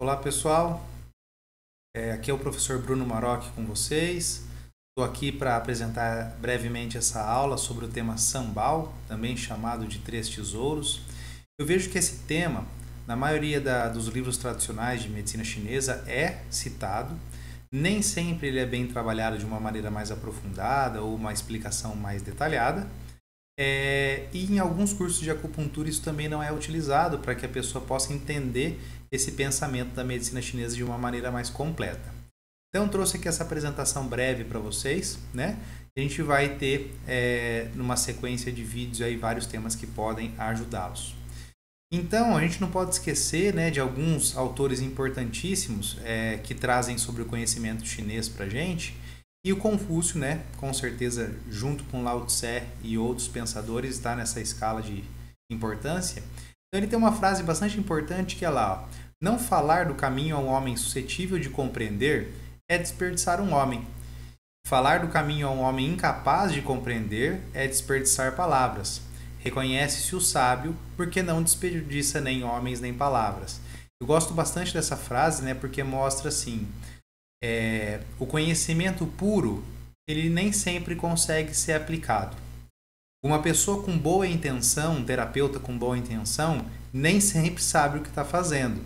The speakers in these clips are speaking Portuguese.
Olá pessoal, aqui é o professor Bruno Maroc com vocês. Estou aqui para apresentar brevemente essa aula sobre o tema Sambal, também chamado de Três Tesouros. Eu vejo que esse tema, na maioria dos livros tradicionais de medicina chinesa, é citado. Nem sempre ele é bem trabalhado de uma maneira mais aprofundada ou uma explicação mais detalhada. E em alguns cursos de acupuntura isso também não é utilizado para que a pessoa possa entender esse pensamento da medicina chinesa de uma maneira mais completa. Então trouxe aqui essa apresentação breve para vocês, né? A gente vai ter numa sequência de vídeos aí vários temas que podem ajudá-los. Então a gente não pode esquecer, né, de alguns autores importantíssimos que trazem sobre o conhecimento chinês para a gente. E o Confúcio, né, com certeza, junto com Lao Tse e outros pensadores, está nessa escala de importância. Então ele tem uma frase bastante importante que é lá, ó, não falar do caminho a um homem suscetível de compreender é desperdiçar um homem. Falar do caminho a um homem incapaz de compreender é desperdiçar palavras. Reconhece-se o sábio, porque não desperdiça nem homens nem palavras. Eu gosto bastante dessa frase, né, porque mostra assim... o conhecimento puro, ele nem sempre consegue ser aplicado. Uma pessoa com boa intenção, um terapeuta com boa intenção, nem sempre sabe o que está fazendo.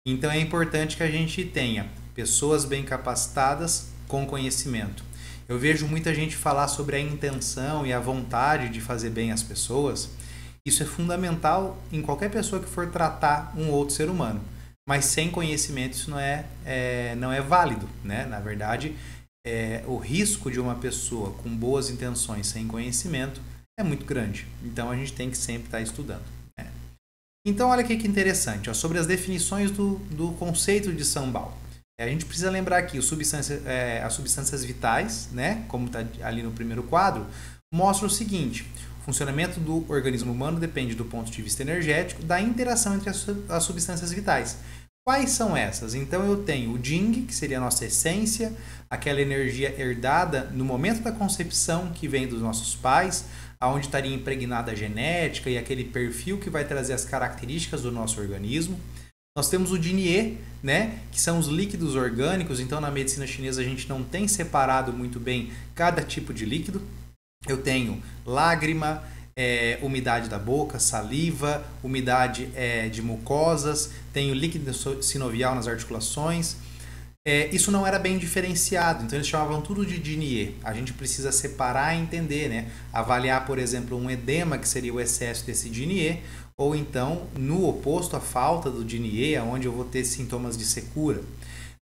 Então é importante que a gente tenha pessoas bem capacitadas com conhecimento. Eu vejo muita gente falar sobre a intenção e a vontade de fazer bem às pessoas. Isso é fundamental em qualquer pessoa que for tratar um outro ser humano. Mas sem conhecimento isso não é válido, né? Na verdade, o risco de uma pessoa com boas intenções sem conhecimento é muito grande. Então a gente tem que sempre estar estudando, né? Então olha aqui que interessante, ó, sobre as definições do conceito de Sambal. A gente precisa lembrar aqui as substâncias vitais, né? Como está ali no primeiro quadro, mostra o seguinte: o funcionamento do organismo humano depende do ponto de vista energético da interação entre as substâncias vitais. Quais são essas? Então eu tenho o Jing, que seria a nossa essência, aquela energia herdada no momento da concepção que vem dos nossos pais, aonde estaria impregnada a genética e aquele perfil que vai trazer as características do nosso organismo. Nós temos o Jinie, né, que são os líquidos orgânicos. Então na medicina chinesa a gente não tem separado muito bem cada tipo de líquido. Eu tenho lágrima, umidade da boca, saliva, umidade de mucosas, tenho líquido sinovial nas articulações. Isso não era bem diferenciado, então eles chamavam tudo de Jinie. A gente precisa separar e entender, né? Avaliar, por exemplo, um edema, que seria o excesso desse Jinie, ou então, no oposto, a falta do Jinie, onde eu vou ter sintomas de secura.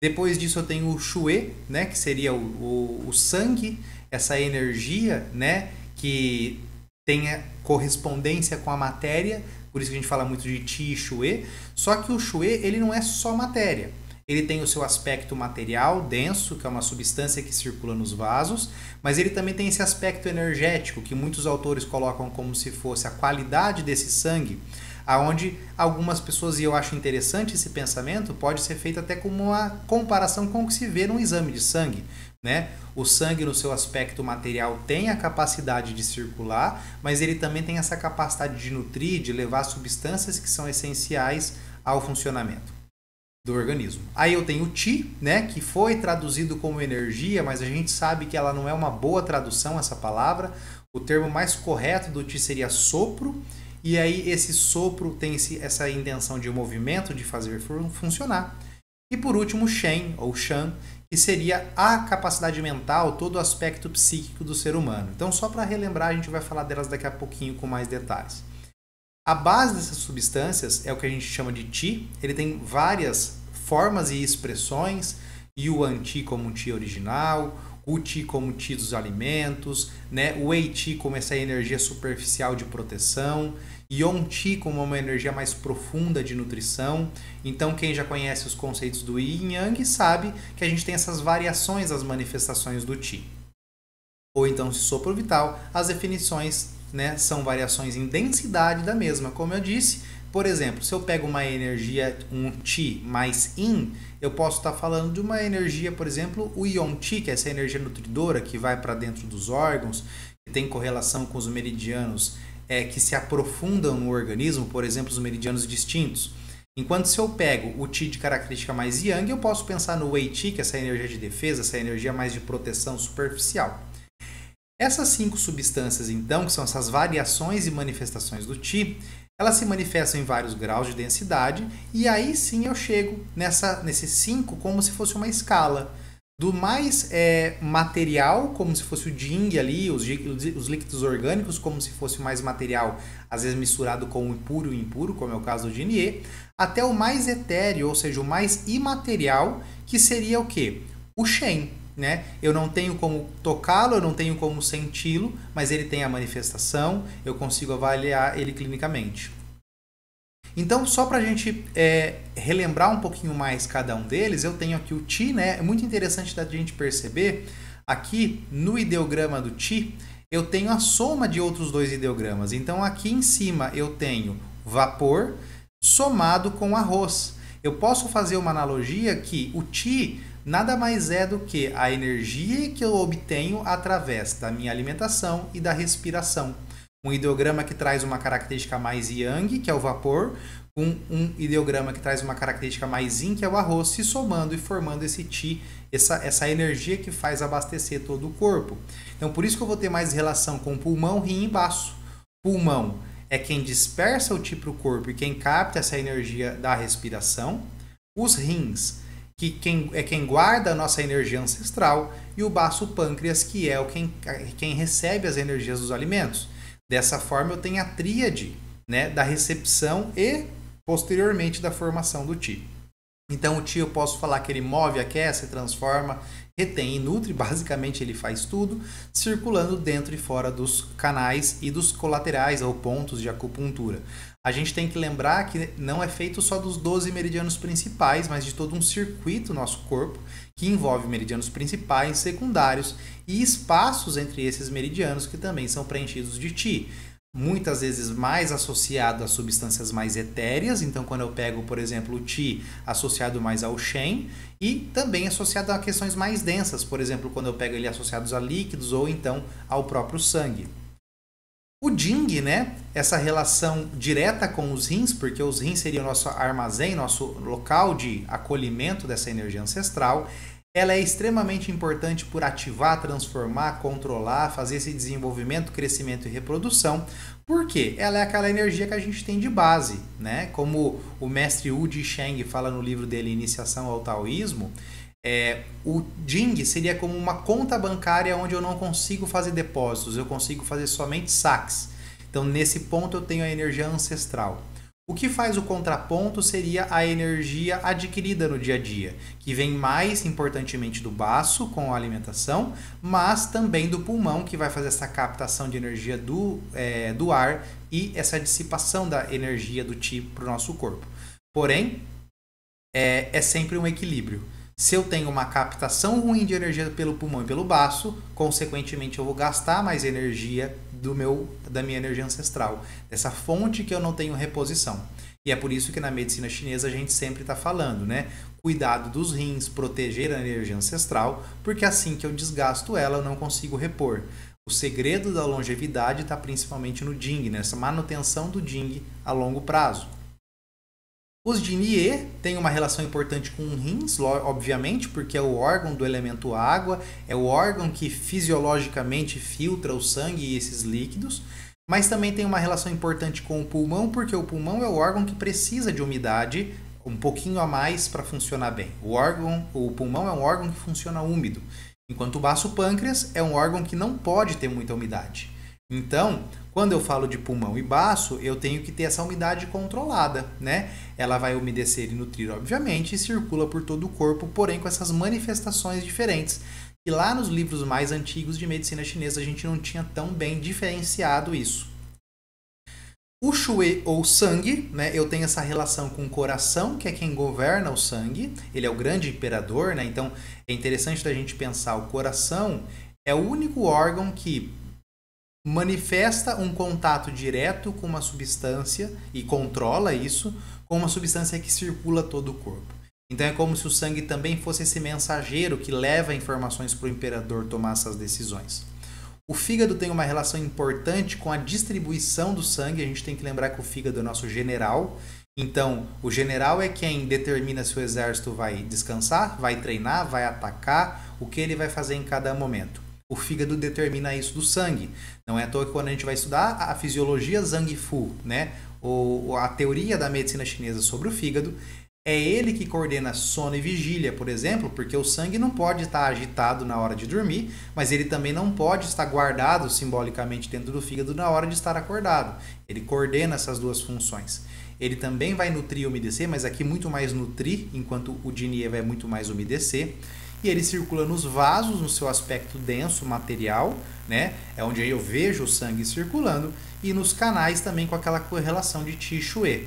Depois disso eu tenho o Xue, né, que seria o sangue, essa energia, né, que tem correspondência com a matéria, por isso que a gente fala muito de Qi e Xue. Só que o Xue, ele não é só matéria. Ele tem o seu aspecto material denso, que é uma substância que circula nos vasos, mas ele também tem esse aspecto energético, que muitos autores colocam como se fosse a qualidade desse sangue, aonde algumas pessoas, e eu acho interessante esse pensamento, pode ser feito até como uma comparação com o que se vê num exame de sangue, né? O sangue, no seu aspecto material, tem a capacidade de circular, mas ele também tem essa capacidade de nutrir, de levar substâncias que são essenciais ao funcionamento do organismo. Aí eu tenho o Qi, né, que foi traduzido como energia, mas a gente sabe que ela não é uma boa tradução, essa palavra. O termo mais correto do Qi seria sopro, e aí esse sopro tem essa intenção de movimento, de fazer funcionar. E por último, Shen, ou Shan, que seria a capacidade mental, todo o aspecto psíquico do ser humano. Então, só para relembrar, a gente vai falar delas daqui a pouquinho com mais detalhes. A base dessas substâncias é o que a gente chama de Qi. Ele tem várias formas e expressões. Yuan Qi como um Qi original, o Qi como o Qi dos alimentos, né? O Wei Qi como essa energia superficial de proteção, Yon Qi como uma energia mais profunda de nutrição. Então quem já conhece os conceitos do Yin e Yang sabe que a gente tem essas variações das manifestações do Qi. Ou então, se sopro vital, as definições, né, são variações em densidade da mesma. Como eu disse, por exemplo, se eu pego uma energia, um Qi mais Yin, eu posso estar falando de uma energia, por exemplo, o Yon Qi, que é essa energia nutridora que vai para dentro dos órgãos, que tem correlação com os meridianos que se aprofundam no organismo, por exemplo, os meridianos distintos. Enquanto se eu pego o Qi de característica mais Yang, eu posso pensar no Wei Qi, que é essa energia de defesa, essa energia mais de proteção superficial. Essas 5 substâncias, então, que são essas variações e manifestações do Qi, elas se manifestam em vários graus de densidade, e aí sim eu chego nesses 5 como se fosse uma escala. Do mais material, como se fosse o Jing ali, os líquidos orgânicos, como se fosse mais material, às vezes misturado com o impuro e impuro, como é o caso do Jin, até o mais etéreo, ou seja, o mais imaterial, que seria o quê? O Shen. Né? Eu não tenho como tocá-lo, eu não tenho como senti-lo, mas ele tem a manifestação, eu consigo avaliar ele clinicamente. Então, só para a gente relembrar um pouquinho mais cada um deles, eu tenho aqui o Qi, né? É muito interessante da gente perceber, aqui no ideograma do Qi, eu tenho a soma de outros 2 ideogramas. Então, aqui em cima eu tenho vapor somado com arroz. Eu posso fazer uma analogia que o Qi nada mais é do que a energia que eu obtenho através da minha alimentação e da respiração. Um ideograma que traz uma característica mais Yang, que é o vapor, com um ideograma que traz uma característica mais Yin, que é o arroz, se somando e formando esse Qi, essa energia que faz abastecer todo o corpo. Então, por isso que eu vou ter mais relação com pulmão, rim e baço. Pulmão é quem dispersa o Qi para o corpo e quem capta essa energia da respiração. Os rins que quem guarda a nossa energia ancestral, e o baço pâncreas, que é quem recebe as energias dos alimentos. Dessa forma, eu tenho a tríade, né, da recepção e, posteriormente, da formação do Qi. Então, o Qi eu posso falar que ele move, aquece, transforma, retém e nutre, basicamente ele faz tudo, circulando dentro e fora dos canais e dos colaterais ou pontos de acupuntura. A gente tem que lembrar que não é feito só dos 12 meridianos principais, mas de todo um circuito no nosso corpo, que envolve meridianos principais, secundários e espaços entre esses meridianos que também são preenchidos de Qi. Muitas vezes mais associado a substâncias mais etéreas, então quando eu pego, por exemplo, o Qi associado mais ao Shen, e também associado a questões mais densas, por exemplo, quando eu pego ele associados a líquidos ou então ao próprio sangue. O Jing, né, essa relação direta com os rins, porque os rins seriam nosso armazém, nosso local de acolhimento dessa energia ancestral, ela é extremamente importante por ativar, transformar, controlar, fazer esse desenvolvimento, crescimento e reprodução. Por quê? Ela é aquela energia que a gente tem de base, né? Como o mestre Wu Ji-Sheng fala no livro dele, Iniciação ao Taoísmo, o Jing seria como uma conta bancária onde eu não consigo fazer depósitos, eu consigo fazer somente saques. Então, nesse ponto, eu tenho a energia ancestral. O que faz o contraponto seria a energia adquirida no dia a dia, que vem mais importantemente do baço com a alimentação, mas também do pulmão, que vai fazer essa captação de energia do ar e essa dissipação da energia do Qi para o nosso corpo. Porém, é sempre um equilíbrio. Se eu tenho uma captação ruim de energia pelo pulmão e pelo baço, consequentemente eu vou gastar mais energia da minha energia ancestral, dessa fonte que eu não tenho reposição. E é por isso que na medicina chinesa a gente sempre está falando, né? Cuidado dos rins, proteger a energia ancestral, porque assim que eu desgasto ela, eu não consigo repor. O segredo da longevidade está principalmente no Jing, nessa manutenção do Jing a longo prazo. Os Jin-Ye têm uma relação importante com o rins, obviamente, porque é o órgão do elemento água, é o órgão que fisiologicamente filtra o sangue e esses líquidos, mas também tem uma relação importante com o pulmão, porque o pulmão é o órgão que precisa de umidade um pouquinho a mais para funcionar bem. O pulmão é um órgão que funciona úmido, enquanto o baço pâncreas é um órgão que não pode ter muita umidade. Então, quando eu falo de pulmão e baço, eu tenho que ter essa umidade controlada, né? Ela vai umedecer e nutrir, obviamente, e circula por todo o corpo, porém com essas manifestações diferentes. E lá nos livros mais antigos de medicina chinesa a gente não tinha tão bem diferenciado isso. O Shui, ou sangue, né? Eu tenho essa relação com o coração, que é quem governa o sangue. Ele é o grande imperador, né? Então é interessante da gente pensar, o coração é o único órgão que manifesta um contato direto com uma substância e controla isso com uma substância que circula todo o corpo. Então é como se o sangue também fosse esse mensageiro que leva informações para o imperador tomar essas decisões. O fígado tem uma relação importante com a distribuição do sangue. A gente tem que lembrar que o fígado é nosso general. Então, o general é quem determina se o exército vai descansar, vai treinar, vai atacar, o que ele vai fazer em cada momento. O fígado determina isso do sangue. Não é à toa que quando a gente vai estudar a fisiologia Zhang Fu, né, ou a teoria da medicina chinesa sobre o fígado, é ele que coordena sono e vigília, por exemplo, porque o sangue não pode estar agitado na hora de dormir, mas ele também não pode estar guardado simbolicamente dentro do fígado na hora de estar acordado. Ele coordena essas duas funções. Ele também vai nutrir e umedecer, mas aqui muito mais nutrir, enquanto o Dinie vai muito mais umedecer. E ele circula nos vasos, no seu aspecto denso, material, né? É onde eu vejo o sangue circulando, e nos canais também com aquela correlação de Qi e Xue.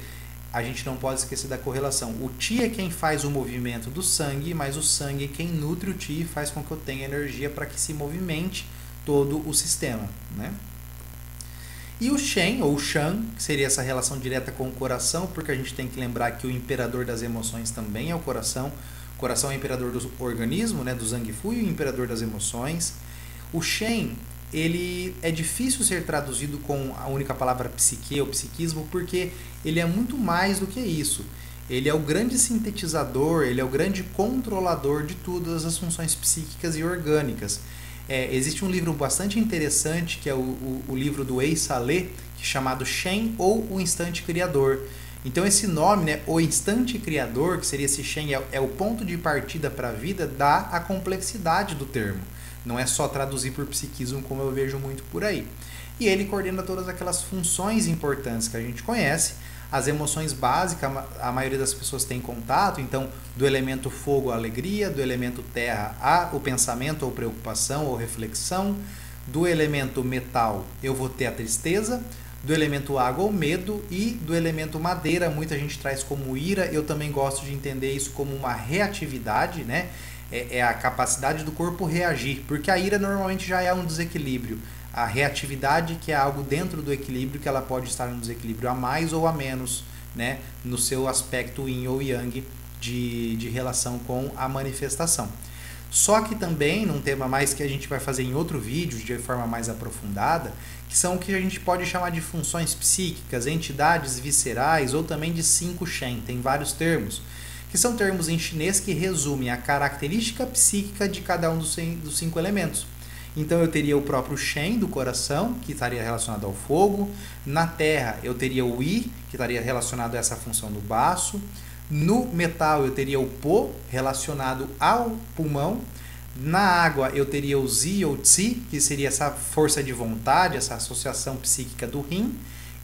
A gente não pode esquecer da correlação. O Qi é quem faz o movimento do sangue, mas o sangue é quem nutre o Qi e faz com que eu tenha energia para que se movimente todo o sistema, né? E o Shen, ou Shan, que seria essa relação direta com o coração, porque a gente tem que lembrar que o imperador das emoções também é o coração. O coração é o imperador do organismo, né, do Zhang Fu, e o imperador das emoções. O Shen, ele é difícil ser traduzido com a única palavra psique ou psiquismo, porque ele é muito mais do que isso. Ele é o grande sintetizador, ele é o grande controlador de todas as funções psíquicas e orgânicas. Existe um livro bastante interessante, que é o livro do Wei Saleh, que é chamado Shen, ou o Instante Criador. Então esse nome, né, o Instante Criador, que seria esse Shen, é o ponto de partida para a vida, dá a complexidade do termo. Não é só traduzir por psiquismo, como eu vejo muito por aí. E ele coordena todas aquelas funções importantes que a gente conhece. As emoções básicas, a maioria das pessoas tem contato, então do elemento fogo a alegria, do elemento terra o pensamento ou preocupação ou reflexão, do elemento metal eu vou ter a tristeza, do elemento água o medo, e do elemento madeira muita gente traz como ira. Eu também gosto de entender isso como uma reatividade, né? É a capacidade do corpo reagir, porque a ira normalmente já é um desequilíbrio. A reatividade, que é algo dentro do equilíbrio, que ela pode estar em um desequilíbrio a mais ou a menos, né, no seu aspecto yin ou yang de relação com a manifestação. Só que também, num tema mais que a gente vai fazer em outro vídeo, de forma mais aprofundada, que são o que a gente pode chamar de funções psíquicas, entidades viscerais, ou também de 5 Shen, tem vários termos, que são termos em chinês que resumem a característica psíquica de cada um dos 5 elementos. Então eu teria o próprio Shen do coração, que estaria relacionado ao fogo. Na terra eu teria o Yi, que estaria relacionado a essa função do baço. No metal eu teria o Po, relacionado ao pulmão. Na água eu teria o Zi ou Tsi, que seria essa força de vontade, essa associação psíquica do Yin.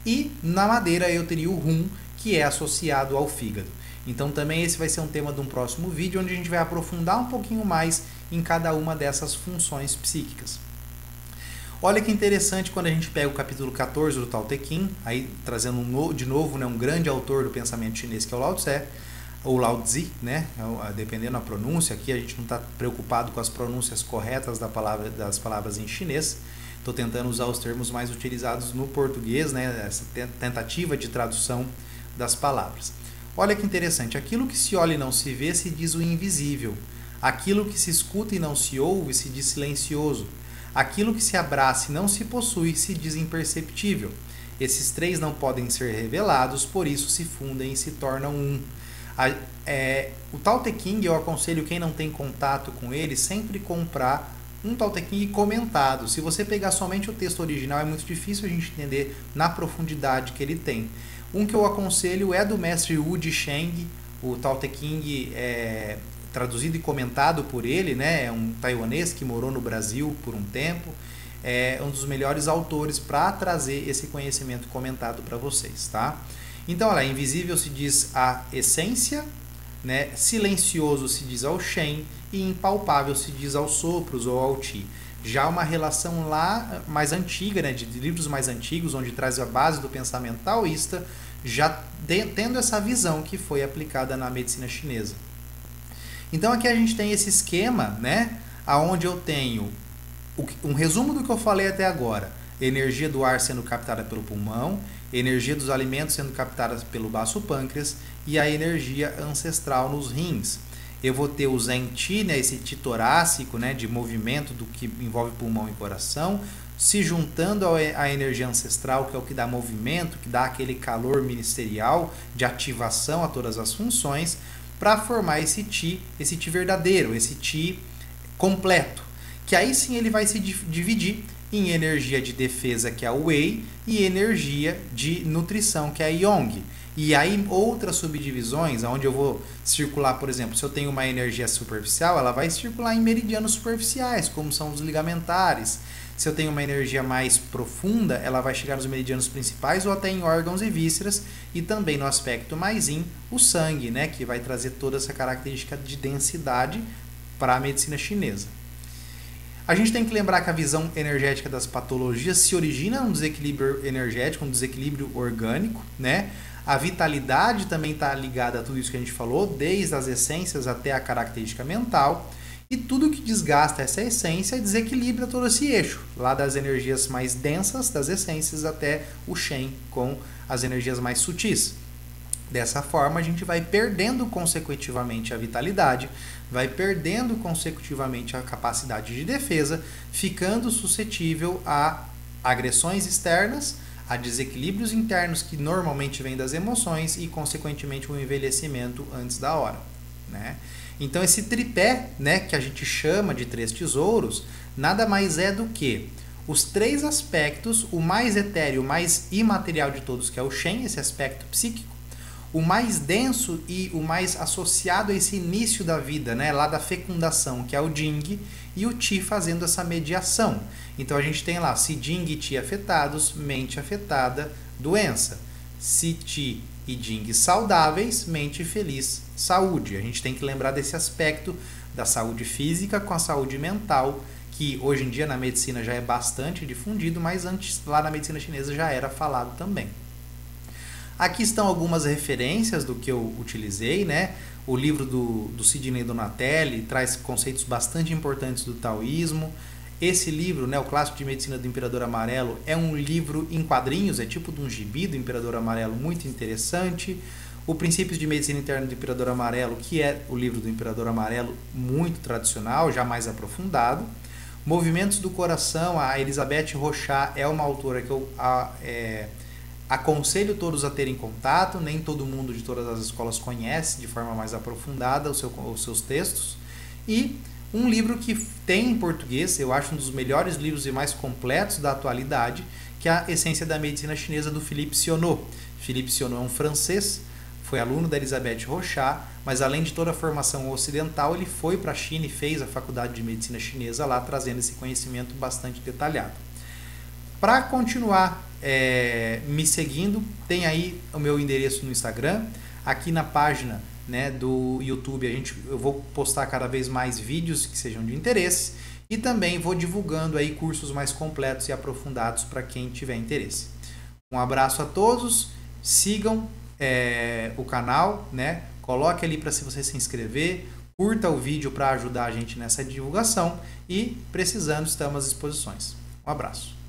E na madeira eu teria o Hun, que é associado ao fígado. Então também esse vai ser um tema de um próximo vídeo, onde a gente vai aprofundar um pouquinho mais em cada uma dessas funções psíquicas. Olha que interessante quando a gente pega o capítulo 14 do Tao Te Ching, aí trazendo de novo, né, um grande autor do pensamento chinês, que é o Lao Tse, ou Lao Tzu, né, dependendo da pronúncia. Aqui a gente não está preocupado com as pronúncias corretas das palavras em chinês. Estou tentando usar os termos mais utilizados no português, né, essa tentativa de tradução das palavras. Olha que interessante, aquilo que se olha e não se vê se diz o invisível. Aquilo que se escuta e não se ouve se diz silencioso. Aquilo que se abraça e não se possui se diz imperceptível. Esses 3 não podem ser revelados, por isso se fundem e se tornam um. O Tao Te Ching, eu aconselho quem não tem contato com ele sempre comprar um Tao Te Ching comentado. Se você pegar somente o texto original, é muito difícil a gente entender na profundidade que ele tem. Um que eu aconselho é do mestre Wu Disheng, o Tao Te Ching traduzido e comentado por ele, né? É um taiwanês que morou no Brasil por um tempo. É um dos melhores autores para trazer esse conhecimento comentado para vocês, tá? Então, olha, invisível se diz a essência, né? Silencioso se diz ao Shen e impalpável se diz aos sopros ou ao Qi. Já uma relação lá mais antiga, né, de livros mais antigos, onde traz a base do pensamento taoísta, já tendo essa visão que foi aplicada na medicina chinesa. Então aqui a gente tem esse esquema, né, aonde eu tenho um resumo do que eu falei até agora: energia do ar sendo captada pelo pulmão, energia dos alimentos sendo captada pelo baço pâncreas e a energia ancestral nos rins. Eu vou ter o Zen Qi, né, esse Qi torácico, né, de movimento do que envolve pulmão e coração, se juntando à energia ancestral, que é o que dá movimento, que dá aquele calor ministerial de ativação a todas as funções, para formar esse Ti verdadeiro, esse Ti completo, que aí sim ele vai se dividir em energia de defesa, que é o Wei, e energia de nutrição, que é a Yang. E aí outras subdivisões, onde eu vou circular, por exemplo, se eu tenho uma energia superficial, ela vai circular em meridianos superficiais, como são os ligamentares. Se eu tenho uma energia mais profunda, ela vai chegar nos meridianos principais ou até em órgãos e vísceras, e também no aspecto mais yin, o sangue, né, que vai trazer toda essa característica de densidade para a medicina chinesa. A gente tem que lembrar que a visão energética das patologias se origina num desequilíbrio energético, um desequilíbrio orgânico, né? A vitalidade também está ligada a tudo isso que a gente falou, desde as essências até a característica mental. E tudo que desgasta essa essência desequilibra todo esse eixo, lá das energias mais densas das essências até o Shen, com as energias mais sutis. Dessa forma, a gente vai perdendo consecutivamente a vitalidade, vai perdendo consecutivamente a capacidade de defesa, ficando suscetível a agressões externas, a desequilíbrios internos que normalmente vêm das emoções e, consequentemente, um envelhecimento antes da hora, né? Então, esse tripé, né, que a gente chama de 3 tesouros, nada mais é do que os 3 aspectos, o mais etéreo, o mais imaterial de todos, que é o Shen, esse aspecto psíquico, o mais denso e o mais associado a esse início da vida, né, lá da fecundação, que é o Jing, e o Ti fazendo essa mediação. Então a gente tem lá, se Jing e Ti afetados, mente afetada, doença. Se Ti e Jing saudáveis, mente feliz, saúde. A gente tem que lembrar desse aspecto da saúde física com a saúde mental, que hoje em dia na medicina já é bastante difundido, mas antes lá na medicina chinesa já era falado também. Aqui estão algumas referências do que eu utilizei, né? O livro do Sidney Donatelli traz conceitos bastante importantes do taoísmo. Esse livro, né, o Clássico de Medicina do Imperador Amarelo, é um livro em quadrinhos, é tipo de um gibi do Imperador Amarelo, muito interessante. O Princípios de Medicina Interna do Imperador Amarelo, que é o livro do Imperador Amarelo, muito tradicional, já mais aprofundado. Movimentos do Coração, a Elizabeth Rochat é uma autora que eu aconselho todos a terem contato, nem todo mundo de todas as escolas conhece de forma mais aprofundada os seus textos. E um livro que tem em português, eu acho um dos melhores livros e mais completos da atualidade, que é a Essência da Medicina Chinesa, do Philippe Sionneau. Philippe Sionneau é um francês, foi aluno da Elizabeth Rochat, mas além de toda a formação ocidental, ele foi para a China e fez a Faculdade de Medicina Chinesa lá, trazendo esse conhecimento bastante detalhado. Para continuar me seguindo, tem aí o meu endereço no Instagram, aqui na página, né, do YouTube eu vou postar cada vez mais vídeos que sejam de interesse e também vou divulgando aí cursos mais completos e aprofundados para quem tiver interesse. Um abraço a todos, sigam o canal, né, coloque ali para você se inscrever, curta o vídeo para ajudar a gente nessa divulgação e precisando estamos à disposição. Um abraço.